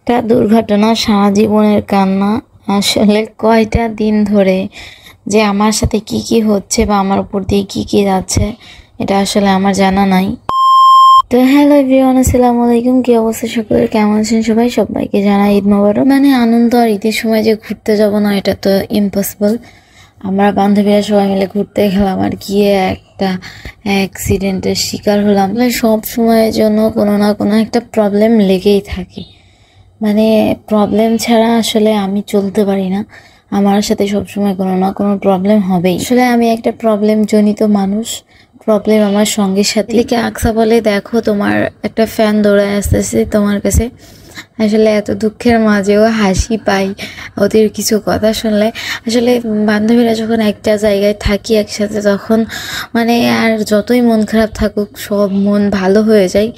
একটা দুর্ঘটনা সারা জীবনের কান্না। আসলে কয়টা দিন ধরে যে আমার সাথে কি কি হচ্ছে বা আমার উপর দিয়ে কি কি যাচ্ছে এটা আসলে আমার জানা নাই। তো হ্যালো এভরিওয়ান, আসসালামু আলাইকুম। কি অবস্থা সকলের, কেমন আছেন সবাই? সবাইকে জানাই ঈদ মোবারক। মানে আনন্দ আর ঈদের সময় যে ঘুরতে যাব না এটা তো ইম্পসিবল। আমরা বান্ধবীরা সবাই মিলে ঘুরতে গেলাম আর গিয়ে একটা অ্যাক্সিডেন্টের শিকার হলাম। সব সময়ের জন্য কোনো না কোনো একটা প্রবলেম লেগেই থাকে। মানে প্রবলেম ছাড়া আসলে আমি চলতে পারি না। আমার সাথে সবসময় কোনো না কোনো প্রবলেম হবেই। আসলে আমি একটা প্রবলেম জনিত মানুষ। প্রবলেম আমার সঙ্গে সাথে। এদিকে আকসা বলে, দেখো তোমার একটা ফ্যান দৌড়ায় আসতেছে তোমার কাছে। আসলে এত দুঃখের মাঝেও হাসি পাই ওদের কিছু কথা শুনলে। আসলে বান্ধবীরা যখন একটা জায়গায় থাকি একসাথে, তখন মানে আর যতই মন খারাপ থাকুক সব মন ভালো হয়ে যায়।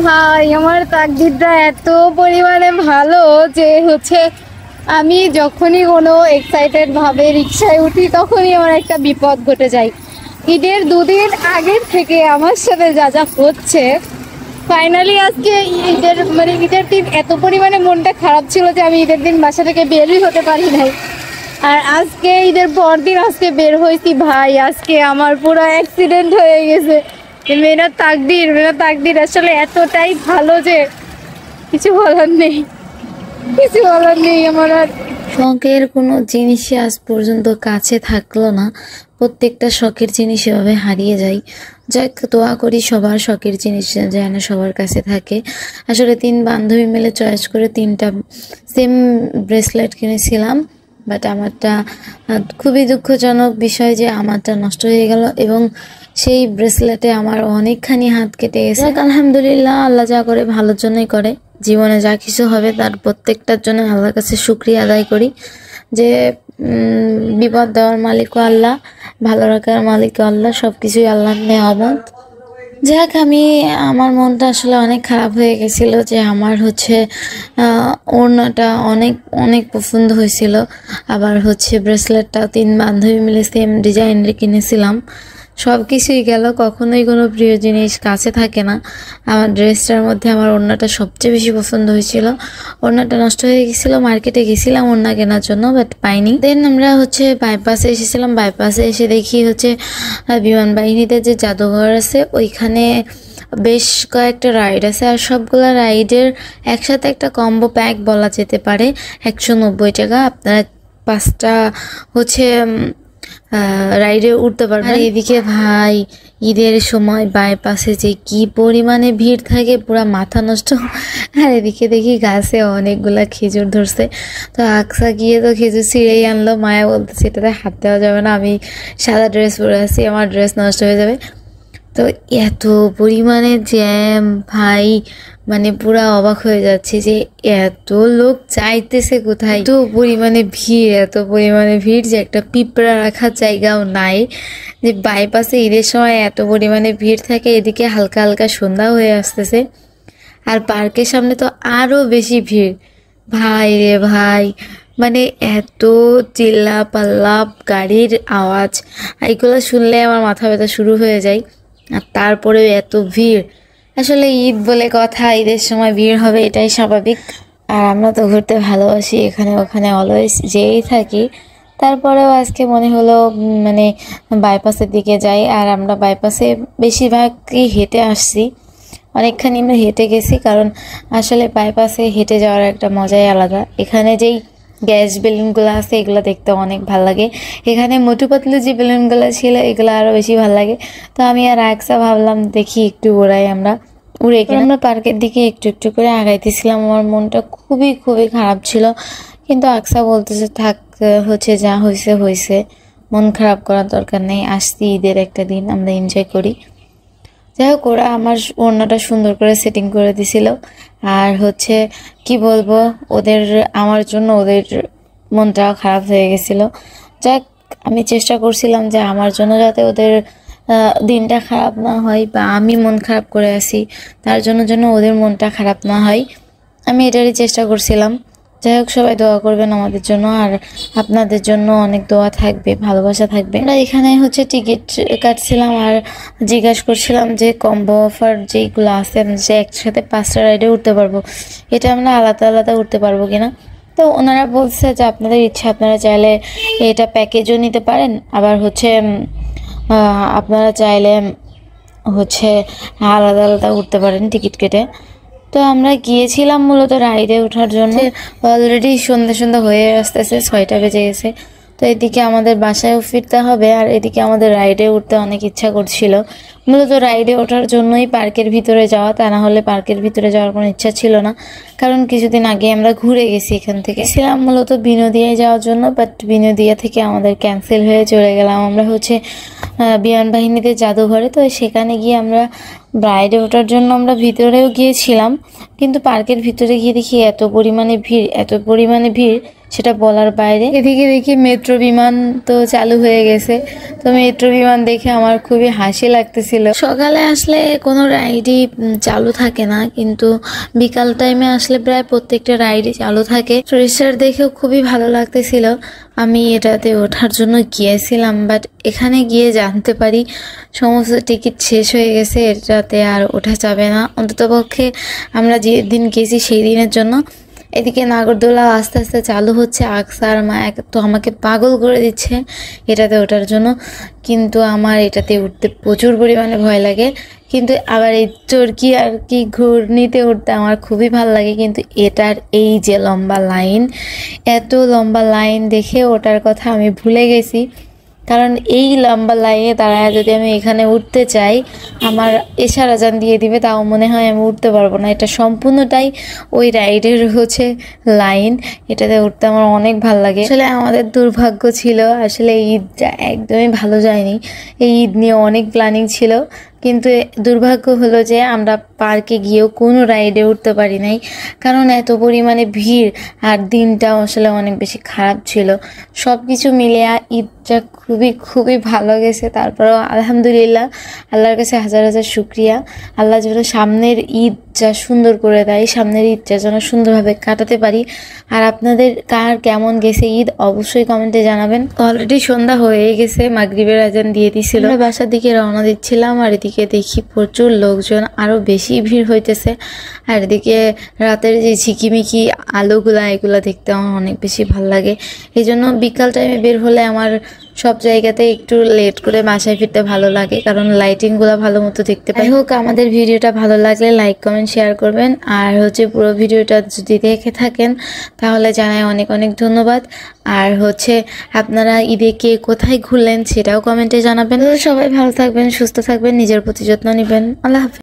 ভাই, আমার তাকদিরটা এত পরিমাণে ভালো যে আমি যখনই কোনো এক্সাইটেড ভাবে রিক্সায় উঠি তখনই আমার একটা বিপদ ঘটে যায়। ঈদের দুদিন আগের থেকে আমার সাথে যা যা হচ্ছে, ফাইনালি আজকে ঈদের দিন এত পরিমাণে মনটা খারাপ ছিল যে আমি ঈদের দিন বাসা থেকে বেরই হতে পারি নাই। আর আজকে ঈদের পর দিন আজকে বের হয়েছি ভাই, আজকে আমার পুরো অ্যাক্সিডেন্ট হয়ে গেছে। মেয়েরা তাকদির আসলে এতটাই ভালো যে কিছু বলার নেই আমার আর। শখের কোনো জিনিসই আজ পর্যন্ত কাছে থাকলো না। প্রত্যেকটা শখের জিনিস এভাবে হারিয়ে যায়। যাক, দোয়া করি সবার শখের জিনিস যেন সবার কাছে থাকে। আসলে 3 বান্ধবী মিলে চয়েস করে 3টা সেম ব্রেসলেট কিনেছিলাম, বাট আমারটা খুবই দুঃখজনক বিষয় যে আমারটা নষ্ট হয়ে গেল এবং সেই ব্রেসলেটে আমার অনেকখানি হাত কেটে গেছে। আলহামদুলিল্লাহ, আল্লাহ যা করে ভালোর জন্যই করে। জীবনে যা কিছু হবে তার প্রত্যেকটার জন্য আল্লাহর কাছে শুকরিয়া আদায় করি যে বিপদ দেওয়ার মালিকও আল্লাহ, ভালো রাখার মালিকও আল্লাহ, সব কিছুই আল্লাহর নেয়ামত। যাক, আমার মনটা আসলে অনেক খারাপ হয়ে গেছিল যে আমার ওড়নাটা অনেক অনেক পছন্দ হয়েছিল। আবার ব্রেসলেটটা 3 বান্ধবী মিলে সেম ডিজাইনের কিনেছিলাম। সব কিছুই গেল, কখনোই কোনো প্রিয় জিনিস কাছে থাকে না। আমার ড্রেসটার মধ্যে আমার ওড়নাটা সবচেয়ে বেশি পছন্দ হয়েছিল। ওড়নাটা নষ্ট হয়ে গেছিলো, মার্কেটে গেছিলাম ওড়না কেনার জন্য, বাট পাইনি। দেন আমরা বাইপাসে এসেছিলাম। বাইপাসে এসে দেখি বিমান বাহিনীতে যে জাদুঘর আছে ওইখানে বেশ কয়েকটা রাইড আছে, আর সবগুলা রাইডের একসাথে একটা কম্বো প্যাক বলা যেতে পারে। 190 টাকা আপনারা 5টা রাইডে উঠতে পারবেন। আর এদিকে ভাই, ঈদের সময় বাইপাসে যে কি পরিমাণে ভিড় থাকে, পুরা মাথা নষ্ট। আর এদিকে দেখি গাছে অনেকগুলা খেজুর ধরছে। তো আকসা গিয়ে তো খেজুর ছিঁড়েই আনলো। মায়া বলতেছে এটাতে হাত দেওয়া যাবে না, আমি সাদা ড্রেস পরে আছি, আমার ড্রেস নষ্ট হয়ে যাবে। তো এত পরিমাণে জ্যাম ভাই, মানে পুরা অবাক হয়ে যাচ্ছে যে এত লোক চাইতেছে কোথায়। এত পরিমাণে ভিড় যে একটা পিঁপড়া রাখার জায়গাও নাই। যে বাইপাসে ঈদের সময় এত পরিমাণে ভিড় থাকে। এদিকে হালকা হালকা সন্ধ্যা হয়ে আসতেছে, আর পার্কের সামনে তো আরো বেশি ভিড়। ভাই রে ভাই, মানে এত চিল্লা পাল্লা, গাড়ির আওয়াজ, এইগুলো শুনলে আমার মাথা ব্যথা শুরু হয়ে যায়। আর তারপরেও এত ভিড়। আসলে ঈদ বলে কথা, ঈদের সময় ভিড় হবে এটাই স্বাভাবিক। আর আমরা তো ঘুরতে ভালোবাসি, এখানে ওখানে অলওয়েজ যেই থাকি। তারপরেও আজকে মনে হলো মানে বাইপাসের দিকে যাই। আর আমরা বাইপাসে বেশিরভাগই হেঁটে আসছি, অনেকখানি আমরা হেঁটে গেছি, কারণ আসলে বাইপাসে হেঁটে যাওয়ার একটা মজাই আলাদা। এখানে যেই গ্যাস বেলুনগুলো আছে এগুলো দেখতে অনেক ভালো লাগে। এখানে মোটু পাতলু যে বেলুনগুলো ছিল এগুলো আরও বেশি ভালো লাগে। তো আমি আর আকসা ভাবলাম দেখি একটু উড়াই। আমরা উড়ে গেলাম। আমরা পার্কের দিকে একটু একটু করে আগাইতেছিলাম। আমার মনটা খুবই খুবই খারাপ ছিল, কিন্তু আকসা বলতেছে থাক, যা হয়েছে, মন খারাপ করার দরকার নেই, আসছি ঈদের একটা দিন, আমরা এনজয় করি। যাই হোক, ওরা আমার ওড়নাটা সুন্দর করে সেটিং করে দিছিল। আর কি বলবো, আমার জন্য ওদের মনটাও খারাপ হয়ে গেছিল। যাক, আমি চেষ্টা করছিলাম যে আমার জন্য যাতে ওদের দিনটা খারাপ না হয়, বা আমি মন খারাপ করে আসি তার জন্য যেন ওদের মনটা খারাপ না হয়, আমি এটারই চেষ্টা করছিলাম। যাই হোক, সবাই দোয়া করবেন আমাদের জন্য, আর আপনাদের জন্য অনেক দোয়া থাকবে, ভালোবাসা থাকবে। আমরা এখানে হচ্ছে টিকিট কাটছিলাম আর জিজ্ঞাসা করছিলাম যে কম্বো অফার যেইগুলো আছে, যে একসাথে 5টা রাইডে উঠতে পারবো, এটা আমরা আলাদা আলাদা উঠতে পারবো কিনা। তো ওনারা বলছে যে আপনাদের ইচ্ছা, আপনারা চাইলে এটা প্যাকেজও নিতে পারেন, আবার হচ্ছে আপনারা চাইলে হচ্ছে আলাদা আলাদা উঠতে পারেন টিকিট কেটে। তো আমরা গিয়েছিলাম মূলত রাইডে ওঠার জন্য। অলরেডি সন্ধ্যা হয়ে আসতেছে, 6টা বেজে গেছে। তো এদিকে আমাদের বাসায়ও ফিরতে হবে, আর এদিকে আমাদের রাইডে উঠতে অনেক ইচ্ছা করছিল। মূলত রাইডে ওঠার জন্যই পার্কের ভিতরে যাওয়া, তা না হলে পার্কের ভিতরে যাওয়ার কোনো ইচ্ছা ছিল না, কারণ কিছুদিন আগে আমরা ঘুরে গেছি। এখান থেকে ছিলাম মূলত বিনোদিয়ায় যাওয়ার জন্য, বাট বিনোদিয়া থেকে আমাদের ক্যান্সেল হয়ে চলে গেলাম আমরা হচ্ছে বিমান বাহিনীতে জাদুঘরে। তো সেখানে গিয়ে আমরা রাইডে ওঠার জন্য আমরা ভিতরেও গিয়েছিলাম, কিন্তু পার্কের ভিতরে গিয়ে দেখি এত পরিমাণে ভিড় সেটা বলার বাইরে। এদিকে দেখি মেট্রো বিমান তো চালু হয়ে গেছে। তো মেট্রো বিমান দেখে আমার খুবই হাসি লাগতেছিল। সকালে আসলে কোনো রাইডই চালু থাকে না, কিন্তু বিকাল টাইমে আসলে প্রায় প্রত্যেকটা রাইডই চালু থাকে। ফ্রেশার দেখেও খুবই ভালো লাগতেছিল। আমি এটাতে ওঠার জন্য গিয়েছিলাম, বাট এখানে গিয়ে জানতে পারি সমস্ত টিকিট শেষ হয়ে গেছে, এটাতে আর ওঠা যাবে না, অন্ততপক্ষে আমরা যেদিন গেছি সেই দিনের জন্য। এদিকে নাগরদোলা আস্তে আস্তে চালু হচ্ছে। আকসা আর মা তো আমাকে পাগল করে দিচ্ছে এটাতে ওঠার জন্য, কিন্তু আমার এটাতে উঠতে প্রচুর পরিমাণে ভয় লাগে। কিন্তু আবার এই চরকি আর কি ঘূর্ণিতে উঠতে আমার খুবই ভালো লাগে। কিন্তু এটার এই যে লম্বা লাইন, এত লম্বা লাইন দেখে ওটার কথা আমি ভুলে গেছি, কারণ এই লম্বা লাইনে দাঁড়ায় যদি আমি এখানে উঠতে চাই, আমার ইশারা জান দিয়ে দিবে, তাও মনে হয় আমি উঠতে পারবো না। এটা সম্পূর্ণটাই ওই রাইডের হচ্ছে লাইন, এটাতে উঠতে আমার অনেক ভালো লাগে। আসলে আমাদের দুর্ভাগ্য ছিল, আসলে ঈদটা একদমই ভালো যায়নি। এই ঈদ নিয়ে অনেক প্ল্যানিং ছিল, কিন্তু দুর্ভাগ্য হলো যে আমরা পার্কে গিয়েও কোনো রাইডে উঠতে পারি নাই, কারণ এত পরিমাণে ভিড়, আর দিনটাও আসলে অনেক বেশি খারাপ ছিল। সব কিছু মিলিয়ে ঈদটা খুবই ভালো গেছে। তারপরেও আলহামদুলিল্লাহ, আল্লাহর কাছে হাজার হাজার শুক্রিয়া। আল্লাহ যেন সামনের ঈদটা সুন্দর করে দেয়, সামনের ঈদটা যেন সুন্দরভাবে কাটাতে পারি। আর আপনাদের কার কেমন গেছে ঈদ অবশ্যই কমেন্টে জানাবেন। অলরেডি সন্ধ্যা হয়ে গেছে, মাগরিবের আজান দিয়ে দিছিল। আমরা বাসার দিকে রওনা দিচ্ছিলাম, আর এদিকে দেখি প্রচুর লোকজন, আরো বেশি ভিড় হইতেছে। আর এদিকে রাতের যে ঝিকিমিকি আলোগুলা, এগুলা দেখতে আমার অনেক বেশি ভালো লাগে। এই জন্য বিকাল টাইমে বের হলে আমার সব জায়গাতে একটু লেট করে বাসায় ফিরতে ভালো লাগে, কারণ লাইটিং গুলা ভালো মতো দেখতে পাই। হোক, আমাদের ভিডিওটা ভালো লাগলে লাইক কমেন্ট শেয়ার করবেন, আর হচ্ছে পুরো ভিডিওটা যদি দেখে থাকেন তাহলে জানাই অনেক অনেক ধন্যবাদ। আর হচ্ছে আপনারা ঈদে কে কোথায় ঘুরলেন সেটাও কমেন্টে জানাবেন। সবাই ভালো থাকবেন, সুস্থ থাকবেন, নিজের প্রতি যত্ন নেবেন। আল্লাহ হাফেজ।